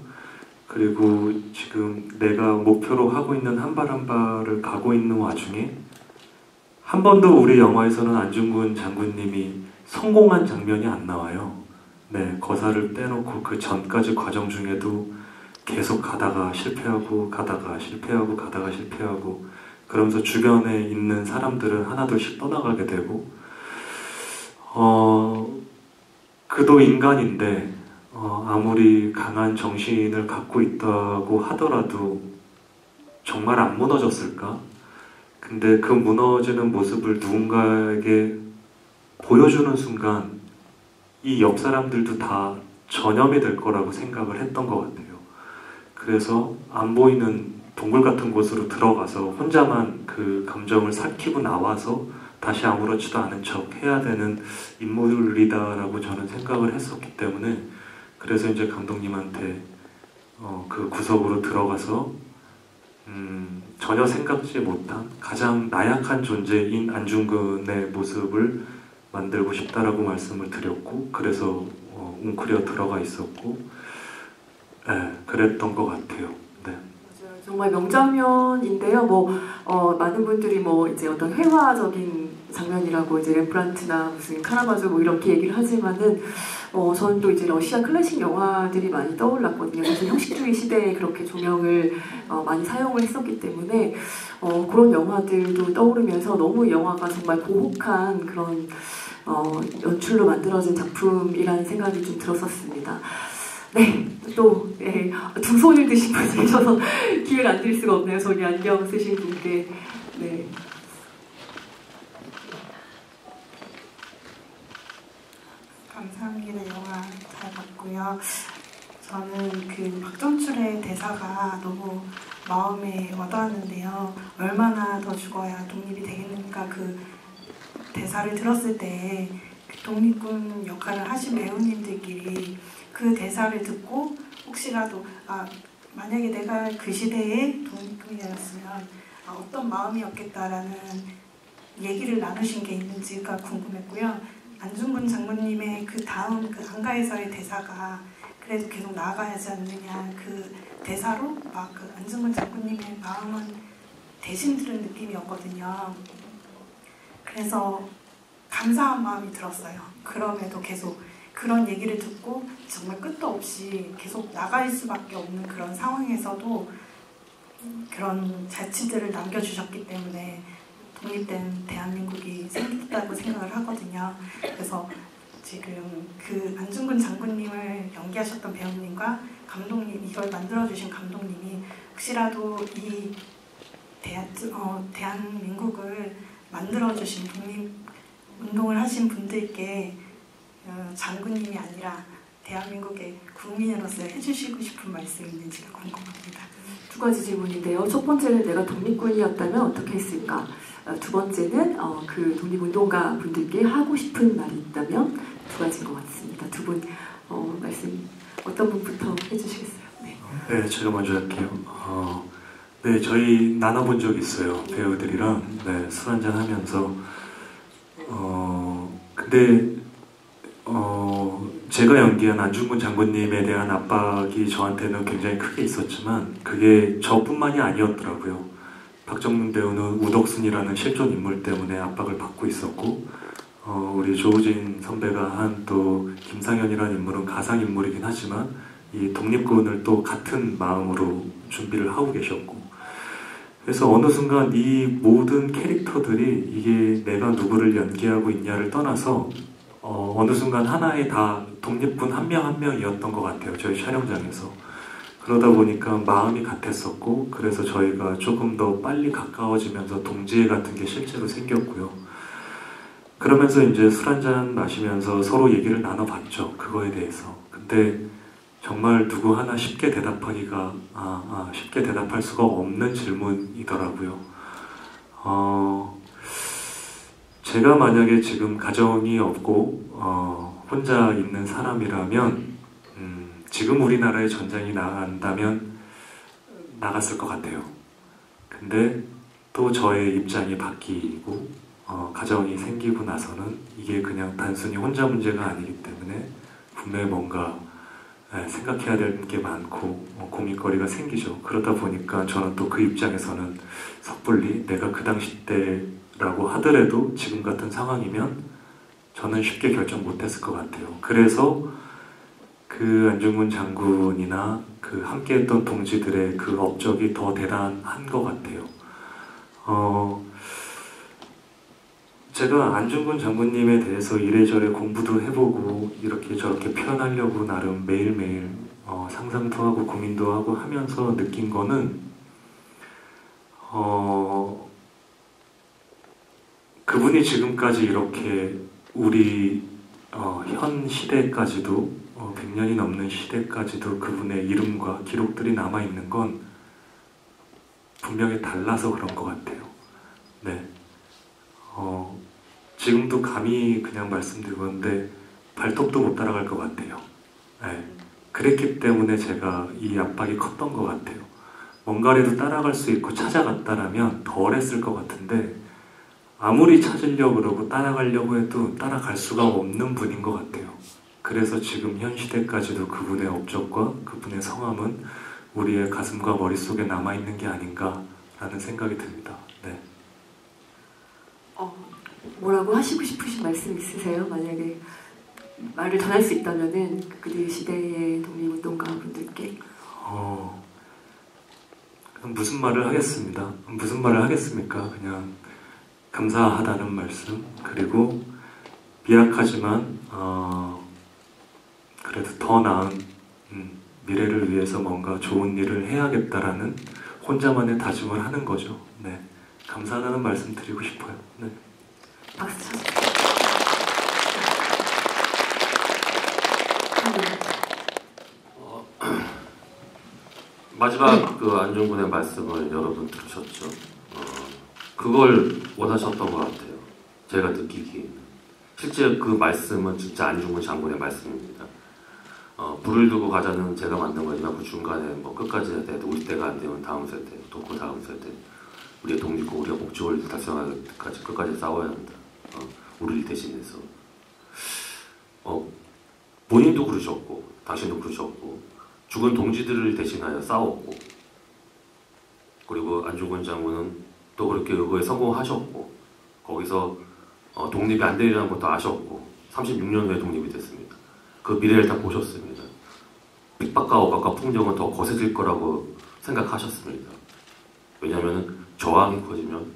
그리고 지금 내가 목표로 하고 있는 한 발 한 발을 가고 있는 와중에 한 번도 우리 영화에서는 안중근 장군님이 성공한 장면이 안 나와요. 네, 거사를 빼놓고 그 전까지 과정 중에도 계속 가다가 실패하고 그러면서 주변에 있는 사람들은 하나둘씩 떠나가게 되고 그도 인간인데 아무리 강한 정신을 갖고 있다고 하더라도 정말 안 무너졌을까? 근데 그 무너지는 모습을 누군가에게 보여주는 순간 이 옆 사람들도 다 전염이 될 거라고 생각을 했던 것 같아요. 그래서 안 보이는 동굴 같은 곳으로 들어가서 혼자만 그 감정을 삭히고 나와서 다시 아무렇지도 않은 척 해야 되는 인물이다라고 저는 생각을 했었기 때문에 그래서 이제 감독님한테 그 구석으로 들어가서 전혀 생각지 못한 가장 나약한 존재인 안중근의 모습을 만들고 싶다라고 말씀을 드렸고, 그래서 웅크려 들어가 있었고, 그랬던 것 같아요. 네. 맞아요. 정말 명장면인데요. 많은 분들이 이제 어떤 회화적인 장면이라고 이제 렘브란트나 무슨 카라바조 이렇게 얘기를 하지만은 저는 또 이제 러시아 클래식 영화들이 많이 떠올랐거든요. 사실 형식주의 시대에 그렇게 조명을 많이 사용을 했었기 때문에 그런 영화들도 떠오르면서 너무 영화가 정말 고혹한 그런 연출로 만들어진 작품이라는 생각이 좀 들었었습니다. 네, 또 두 손을 드신 분이 계셔서 기회를 안 드릴 수가 없네요. 저기 안경 쓰신 분께. 네. 감사합니다. 영화 잘 봤고요. 저는 그 박정출의 대사가 너무 마음에 와닿았는데요. 얼마나 더 죽어야 독립이 되겠는가, 그 대사를 들었을 때 독립군 역할을 하신 배우님들끼리 그 대사를 듣고 혹시라도 만약에 내가 그 시대의 독립군이었으면 어떤 마음이었겠다라는 얘기를 나누신 게 있는지가 궁금했고요. 안중근 장군님의 그 다음 그 안가에서의 대사가 그래도 계속 나아가야지 않느냐, 그 대사로 막 그 안중근 장군님의 마음은 대신 들은 느낌이었거든요. 그래서 감사한 마음이 들었어요. 그럼에도 계속 그런 얘기를 듣고 정말 끝도 없이 계속 나갈 수밖에 없는 그런 상황에서도 그런 자취들을 남겨주셨기 때문에 독립된 대한민국이 생겼다고 생각을 하거든요. 그래서 지금 그 안중근 장군님을 연기하셨던 배우님과 감독님, 이걸 만들어주신 감독님이 혹시라도 이 대한민국을 만들어주신 독립운동을 하신 분들께 장군님이 아니라 대한민국의 국민으로서 해주시고 싶은 말씀이 있는지가 궁금합니다. 두 가지 질문인데요. 첫 번째는 내가 독립군이었다면 어떻게 했을까? 두 번째는 그 독립운동가 분들께 하고 싶은 말이 있다면, 두 가지인 것 같습니다. 두 분 말씀 어떤 분부터 해주시겠어요? 네. 네, 제가 먼저 할게요. 네, 저희 나눠본 적 있어요. 배우들이랑 술 한잔 하면서 근데 제가 연기한 안중근 장군님에 대한 압박이 저한테는 굉장히 크게 있었지만 그게 저뿐만이 아니었더라고요. 박정민 배우는 우덕순이라는 실존 인물 때문에 압박을 받고 있었고, 우리 조우진 선배가 한 또 김상현이라는 인물은 가상 인물이긴 하지만 이 독립군을 또 같은 마음으로 준비를 하고 계셨고, 그래서 어느 순간 이 모든 캐릭터들이 이게 내가 누구를 연기하고 있냐를 떠나서 어느 순간 하나의 다 독립군 한 명 한 명이었던 것 같아요. 저희 촬영장에서. 그러다 보니까 마음이 같았었고, 그래서 저희가 조금 더 빨리 가까워지면서 동지애 같은 게 실제로 생겼고요. 그러면서 이제 술 한잔 마시면서 서로 얘기를 나눠봤죠. 그거에 대해서. 근데 정말 누구 하나 쉽게 대답하기가 쉽게 대답할 수가 없는 질문이더라고요. 제가 만약에 지금 가정이 없고 혼자 있는 사람이라면 지금 우리나라에 전쟁이 나간다면 나갔을 것 같아요. 근데 또 저의 입장이 바뀌고 가정이 생기고 나서는 이게 그냥 단순히 혼자 문제가 아니기 때문에 분명히 뭔가 생각해야 될 게 많고 고민거리가 생기죠. 그러다 보니까 저는 또 그 입장에서는 섣불리 내가 그 당시 때라고 하더라도 지금 같은 상황이면 저는 쉽게 결정 못했을 것 같아요. 그래서 그 안중근 장군이나 그 함께했던 동지들의 그 업적이 더 대단한 것 같아요. 제가 안중근 장군님에 대해서 이래저래 공부도 해보고 이렇게 저렇게 표현하려고 나름 매일매일 상상도 하고 고민도 하고 하면서 느낀 거는 그분이 지금까지 이렇게 우리 현 시대까지도 100년이 넘는 시대까지도 그분의 이름과 기록들이 남아있는 건 분명히 달라서 그런 것 같아요. 네. 지금도 감히 그냥 말씀드리는데 발톱도 못 따라갈 것 같아요. 네. 그랬기 때문에 제가 이 압박이 컸던 것 같아요. 뭔가라도 따라갈 수 있고 찾아갔다라면 덜 했을 것 같은데 아무리 찾으려고 그러고 따라가려고 해도 따라갈 수가 없는 분인 것 같아요. 그래서 지금 현 시대까지도 그분의 업적과 그분의 성함은 우리의 가슴과 머릿속에 남아있는 게 아닌가라는 생각이 듭니다. 네. 뭐라고 하시고 싶으신 말씀 있으세요? 만약에 말을 전할 수 있다면은 그 시대의 독립운동가 분들께 무슨 말을 하겠습니다. 무슨 말을 하겠습니까? 그냥 감사하다는 말씀, 그리고 미약하지만 그래도 더 나은 미래를 위해서 뭔가 좋은 일을 해야겠다라는 혼자만의 다짐을 하는 거죠. 네, 감사하다는 말씀 드리고 싶어요. 네. 박수 쳐주세요. 마지막 그 안중근의 말씀을 여러분 들으셨죠? 그걸 원하셨던 것 같아요. 제가 느끼기에는. 실제 그 말씀은 진짜 안중근 장군의 말씀입니다. 불을 두고 가자는 제가 만든 거지만 그 중간에 뭐 끝까지 해야 돼. 우리 때가 안 되면 다음 세대, 또 그 다음 세대. 우리의 독립과 우리가 목적을 달성할 때까지 끝까지 싸워야 한다. 우리를 대신해서. 본인도 그러셨고, 당신도 그러셨고, 죽은 동지들을 대신하여 싸웠고, 그리고 안중근 장군은 또 그렇게 그거에 성공하셨고, 거기서 독립이 안 되리라는 것도 아셨고, 36년 후에 독립이 됐습니다. 그 미래를 다 보셨습니다. 핍박과 억압과 풍정은 더 거세질 거라고 생각하셨습니다. 왜냐하면 저항이 커지면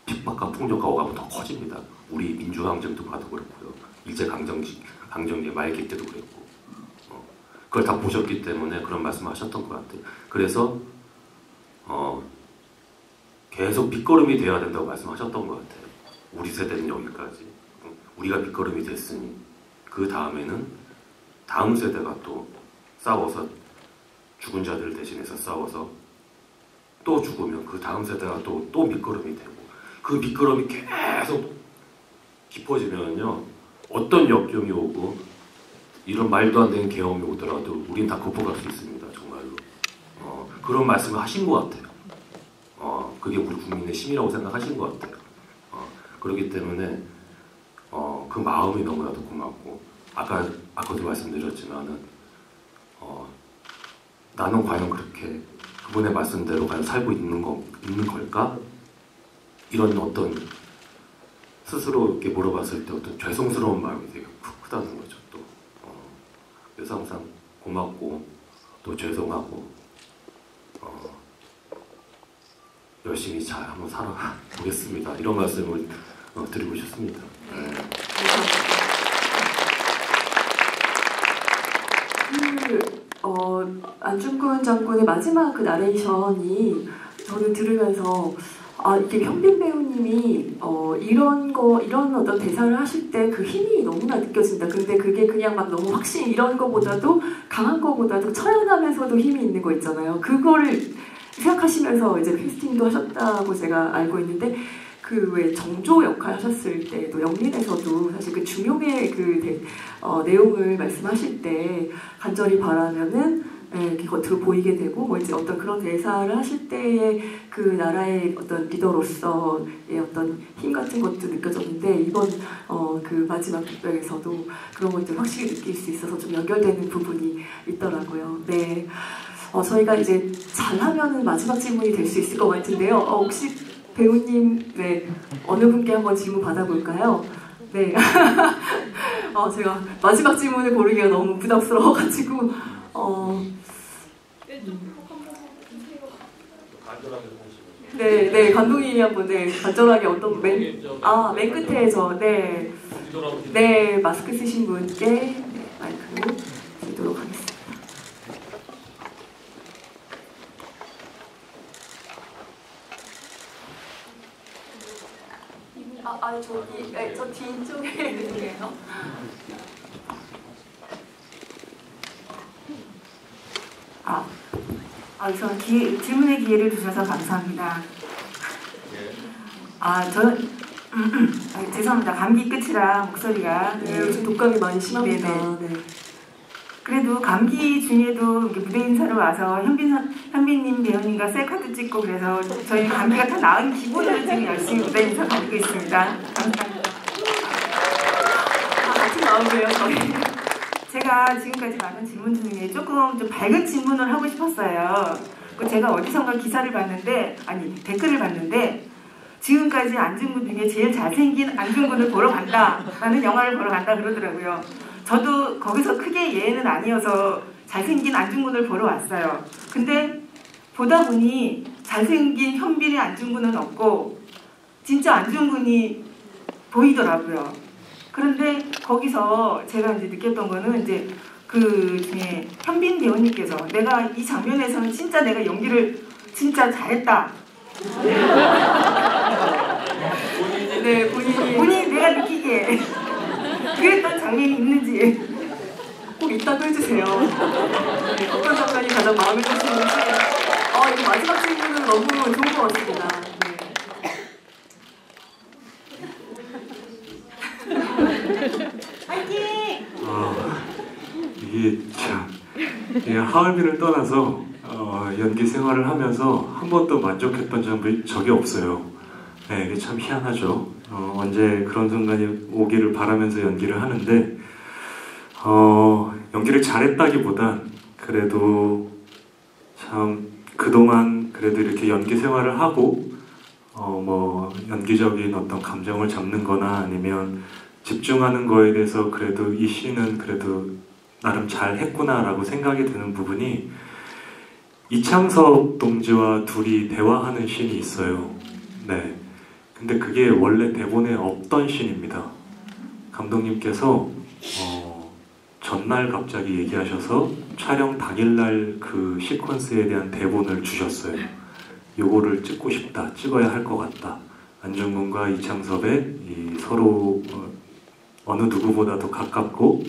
핍박과 풍정과 억압은 더 커집니다. 우리 민주항쟁도 봐도 그렇고요. 일제강점기 말기 때도 그랬고. 그걸 다 보셨기 때문에 그런 말씀을 하셨던 것 같아요. 그래서 계속 빗걸음이 되어야 된다고 말씀하셨던 것 같아요. 우리 세대는 여기까지. 우리가 빗걸음이 됐으니 그 다음에는 다음 세대가 또 싸워서 죽은 자들을 대신해서 싸워서 또 죽으면 그 다음 세대가 또 밑거름이 되고 그 밑거름이 계속 깊어지면요 어떤 역경이 오고 이런 말도 안 되는 계엄이 오더라도 우린 다 극복할 수 있습니다. 정말로. 그런 말씀을 하신 것 같아요. 그게 우리 국민의 힘이라고 생각하신 것 같아요. 그렇기 때문에 그 마음이 너무나도 고맙고 아까도 말씀드렸지만은 나는 과연 그렇게 그분의 말씀대로 과연 살고 있는 걸까? 이런 어떤 스스로 이렇게 물어봤을 때 어떤 죄송스러운 마음이 되게 크다는 거죠. 또 그래서 항상 고맙고 또 죄송하고 열심히 잘 한번 살아보겠습니다. 이런 말씀을 드리고 싶습니다. 네. 안중근 장군의 마지막 그 나레이션이 저는 들으면서 이게 현빈 배우님이 이런 어떤 대사를 하실 때 그 힘이 너무나 느껴진다. 근데 그게 그냥 막 너무 확신 이런 거보다도 강한 거보다도 처연하면서도 힘이 있는 거 있잖아요. 그거를 생각하시면서 이제 캐스팅도 하셨다고 제가 알고 있는데 그 왜 정조 역할 하셨을 때도 영린에서도 사실 그 중용의 그 내용을 말씀하실 때 간절히 바라면은 이렇게 겉으로 보이게 되고 뭐 이제 어떤 그런 대사를 하실 때의 그 나라의 어떤 리더로서의 어떤 힘 같은 것도 느껴졌는데 이번 그 마지막 독백에서도 그런 것들 확실히 느낄 수 있어서 좀 연결되는 부분이 있더라고요. 네, 저희가 이제 잘하면은 마지막 질문이 될 수 있을 것 같은데요. 혹시 배우님, 네, 어느 분께 한번 질문 받아볼까요? 네, 제가 마지막 질문을 고르기가 너무 부담스러워가지고 네, 감독님이 한번 간절하게 어떤 맨 끝에 네, 마스크 쓰신 분께 마이크를 드리도록 하겠습니다. 저 뒤쪽에 있는데요. 우선 질문의 기회를 주셔서 감사합니다. 저는 죄송합니다. 감기 끝이라 목소리가 요즘 독감이 많이 심합니다. 네. 그래도 감기 중에도 이렇게 무대 인사로 와서 현빈님 배우님과 셀카도 찍고 그래서 저희 감기가 다 나은 기분으로 지금 열심히 무대 인사 다니고 있습니다. 감사합니다. 같은 마음이에요, 저희. 제가 지금까지 많은 질문 중에 조금 좀 밝은 질문을 하고 싶었어요. 제가 어디선가 기사를 봤는데, 아니 댓글을 봤는데 지금까지 안중근 중에 제일 잘생긴 안중근을 보러 간다 라는 영화를 보러 간다 그러더라고요. 저도 거기서 크게 예외는 아니어서 잘생긴 안중근을 보러 왔어요. 근데 보다 보니 잘생긴 현빈의 안중근은 없고 진짜 안중근이 보이더라고요. 그런데 거기서 제가 이제 느꼈던 거는 이제 그 중에 현빈 배우님께서 내가 이 장면에서는 진짜 내가 연기를 진짜 잘했다. 네, 본인이 내가 느끼기에 그랬던 장면이 있는지 꼭 있다고 해주세요. 네, 어떤 장면이 가장 마음에 드시는지. 이거 마지막 질문은 너무 좋은 것 같습니다. 이게 참 하얼빈을 떠나서 연기 생활을 하면서 한 번도 만족했던 적이 없어요. 네, 이게 참 희한하죠. 언제 그런 순간이 오기를 바라면서 연기를 하는데 연기를 잘했다기보단 그래도 참 그동안 그래도 이렇게 연기 생활을 하고 뭐 연기적인 어떤 감정을 잡는 거나 아니면 집중하는 거에 대해서 그래도 이 씬은 그래도 나름 잘 했구나 라고 생각이 드는 부분이 이창섭 동지와 둘이 대화하는 씬이 있어요. 네. 근데 그게 원래 대본에 없던 씬입니다. 감독님께서 전날 갑자기 얘기하셔서 촬영 당일날 그 시퀀스에 대한 대본을 주셨어요. 요거를 찍고 싶다, 찍어야 할 것 같다. 안중근과 이창섭의 이 서로 어느 누구보다도 가깝고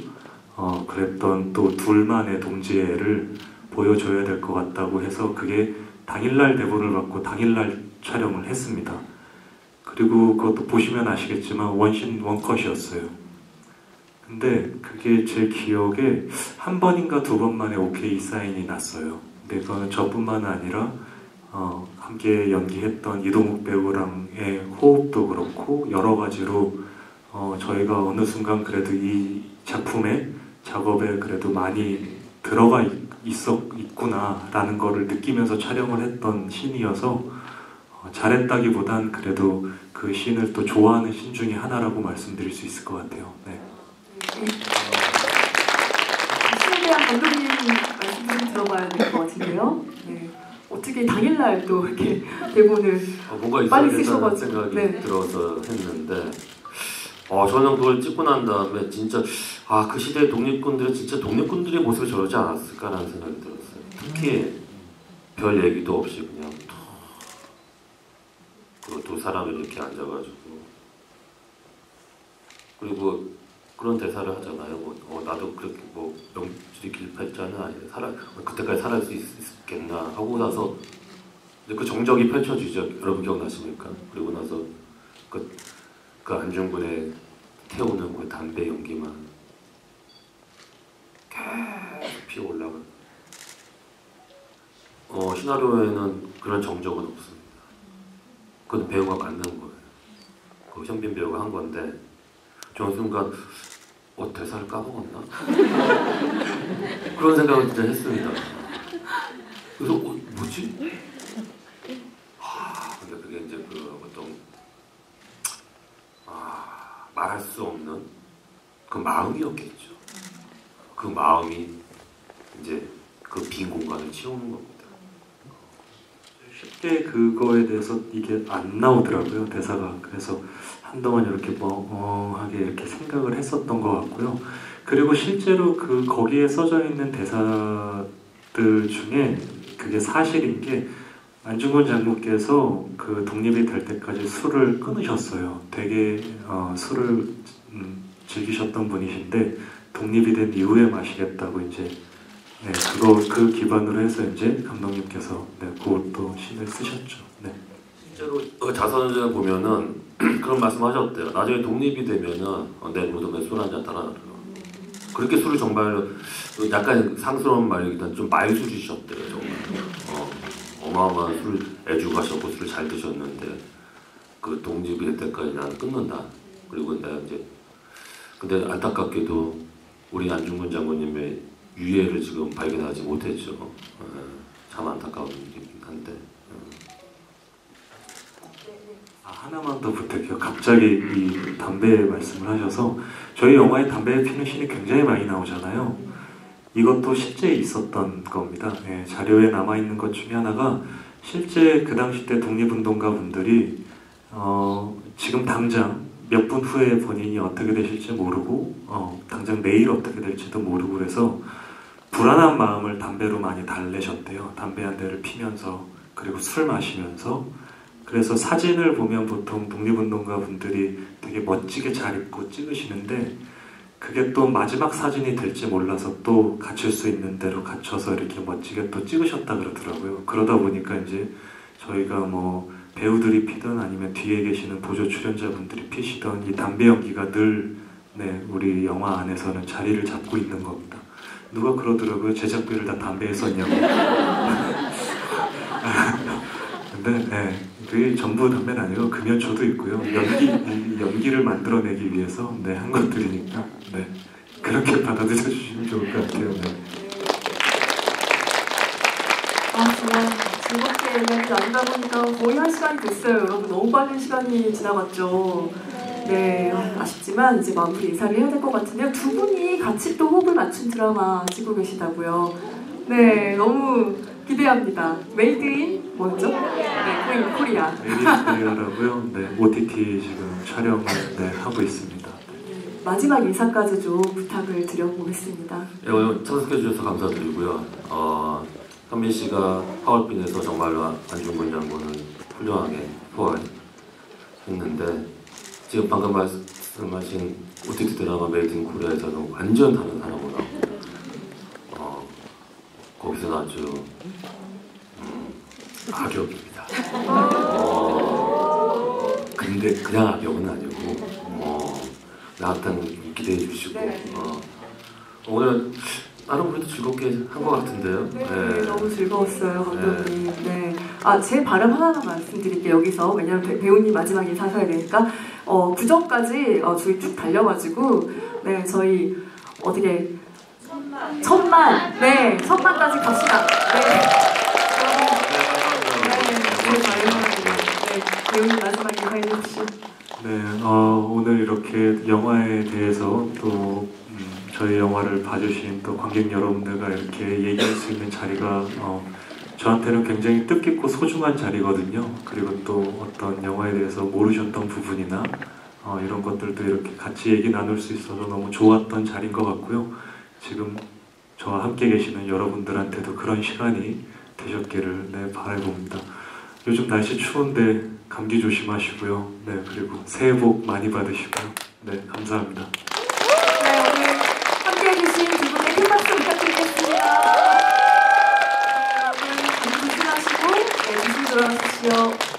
그랬던 또 둘만의 동지애를 보여줘야 될 것 같다고 해서 그게 당일날 대본을 받고 당일날 촬영을 했습니다. 그리고 그것도 보시면 아시겠지만 원신 원컷이었어요. 근데 그게 제 기억에 한 번인가 두 번만에 오케이 사인이 났어요. 근데 그거는 저뿐만 아니라 함께 연기했던 이동욱 배우랑의 호흡도 그렇고 여러 가지로 저희가 어느 순간 그래도 이 작품에 작업에 그래도 많이 들어가 있구나라는 거를 느끼면서 촬영을 했던 씬이어서 잘했다기보단 그래도 그 씬을 또 좋아하는 씬 중에 하나라고 말씀드릴 수 있을 것 같아요. 네. 씬에 대한 감독님 말씀 좀 들어봐야 될 것 같은데요. 네. 어떻게 당일날 또 이렇게 대본을 뭔가 빨리 있어야 된다는 쓰셔가지고 생각이 네. 들어서 했는데 저는 그걸 찍고 난 다음에 진짜 그 시대의 독립군들은 진짜 독립군들의 모습이 저러지 않았을까라는 생각이 들었어요. 특히 별 얘기도 없이 그냥 그 두 사람이 이렇게 앉아가지고 그리고 그런 대사를 하잖아요. 나도 그렇게 명줄이 길팔자는 아니야. 그때까지 살아갈 수 있겠나 하고 나서 그 정적이 펼쳐지죠. 여러분 기억나십니까? 그리고 나서 그 안중근의 태우는 그 담배 연기만 계속 피어올라가요. 시나리오에는 그런 정적은 없습니다. 그건 배우가 만든 거예요. 그 현빈 배우가 한 건데 저는 순간 대사를 까먹었나? 그런 생각을 진짜 했습니다. 그래서 뭐지? 근데 그게 이제 그 어떤 말할 수 없는 그 마음이었겠죠. 그 마음이 이제 그 빈 공간을 채우는 겁니다. 쉽게 그거에 대해서 이게 안 나오더라고요, 대사가. 그래서 한동안 이렇게 멍하게 이렇게 생각을 했었던 것 같고요. 그리고 실제로 거기에 써져 있는 대사들 중에 그게 사실인 게 안중근 장군께서 그 독립이 될 때까지 술을 끊으셨어요. 되게 술을 즐기셨던 분이신데 독립이 된 이후에 마시겠다고 이제 그 기반으로 해서 이제 감독님께서 그것도 신을 쓰셨죠. 네. 실제로 자서전을 보면은 그런 말씀하셨대요. 나중에 독립이 되면은 내 무덤에 술 한잔 따라. 그렇게 술을 정말 약간 상스러운 말이기보다는 좀 말술이셨대요 정말. 어마어마한 술 애주가셨고 술을 잘 드셨는데 그 동집이 될 때까지 나는 끊는다. 그리고 내가 이제 근데 안타깝게도 우리 안중근 장군님의 유해를 지금 발견하지 못했죠. 참 안타까운 일이긴 한데. 하나만 더 부탁해요. 갑자기 이 담배 말씀을 하셔서 저희 영화에 담배 피는 씬이 굉장히 많이 나오잖아요. 이것도 실제 있었던 겁니다. 네, 자료에 남아있는 것 중에 하나가 실제 그 당시 때 독립운동가 분들이 지금 당장 몇 분 후에 본인이 어떻게 되실지 모르고 당장 내일 어떻게 될지도 모르고 그래서 불안한 마음을 담배로 많이 달래셨대요. 담배 한 대를 피면서 그리고 술 마시면서. 그래서 사진을 보면 보통 독립운동가 분들이 되게 멋지게 잘 입고 찍으시는데 그게 또 마지막 사진이 될지 몰라서 또 갖출 수 있는 대로 갖춰서 이렇게 멋지게 또 찍으셨다 그러더라고요. 그러다 보니까 이제 저희가 뭐 배우들이 피든 아니면 뒤에 계시는 보조 출연자분들이 피시던 이 담배 연기가 늘 우리 영화 안에서는 자리를 잡고 있는 겁니다. 누가 그러더라고요. 제작비를 다 담배에 썼냐고. 근데 그게 전부 담배는 아니고 금연초도 있고요. 연기를 만들어내기 위해서 한 것들이니까 그렇게 받아들여 주시면 좋을 것 같아요. 정말 즐겁게 이야기 나누다 보니까 거의 1시간이 됐어요. 여러분 너무 빠른 시간이 지나갔죠. 네, 아쉽지만 이제 마무리 인사를 해야 될 것 같은데요. 두 분이 같이 또 호흡을 맞춘 드라마 찍고 계시다고요. 네, 너무 기대합니다. 메이드 인 뭐였죠? 네, 코리아. 메이드 인 코리아라고요. 네, OTT 지금 촬영을 하고 있습니다. 마지막 인사까지 좀 부탁을 드려보겠습니다. 오늘 참석해 주셔서 감사드리고요. 현민 씨가 하얼빈에서 정말로 안중근 장군을 훌륭하게 소화했는데 지금 방금 말씀하신 OTT 드라마 메이드 인 코리아에서는 완전 다른 사람으로 나옵니다. 거기서는 아주 악역입니다. 근데 그냥 악역은 아니고 나한테는 기대해 주시고 오늘 나름 그래도 즐겁게 한 것 같은데요. 네, 너무 즐거웠어요, 감독님. 네. 제 발음 하나만 말씀드릴게요, 여기서. 왜냐면 배우님 마지막 인사하셔야 되니까. 9점까지 저희 쭉 달려가지고, 저희 어떻게, 천만까지 갑시다. 배우님 마지막 인사해 주십시오. 오늘 이렇게 영화에 대해서 또 저희 영화를 봐주신 또 관객 여러분들과 이렇게 얘기할 수 있는 자리가 저한테는 굉장히 뜻깊고 소중한 자리거든요. 그리고 또 어떤 영화에 대해서 모르셨던 부분이나 이런 것들도 이렇게 같이 얘기 나눌 수 있어서 너무 좋았던 자리인 것 같고요. 지금 저와 함께 계시는 여러분들한테도 그런 시간이 되셨기를 바라봅니다. 요즘 날씨 추운데 감기 조심하시고요. 그리고 새해 복 많이 받으시고요. 감사합니다. 오늘 함께해주신 두 분의 큰 박수 부탁드리겠습니다. 여러분 감기 조심하시고 조심 들어가십시오.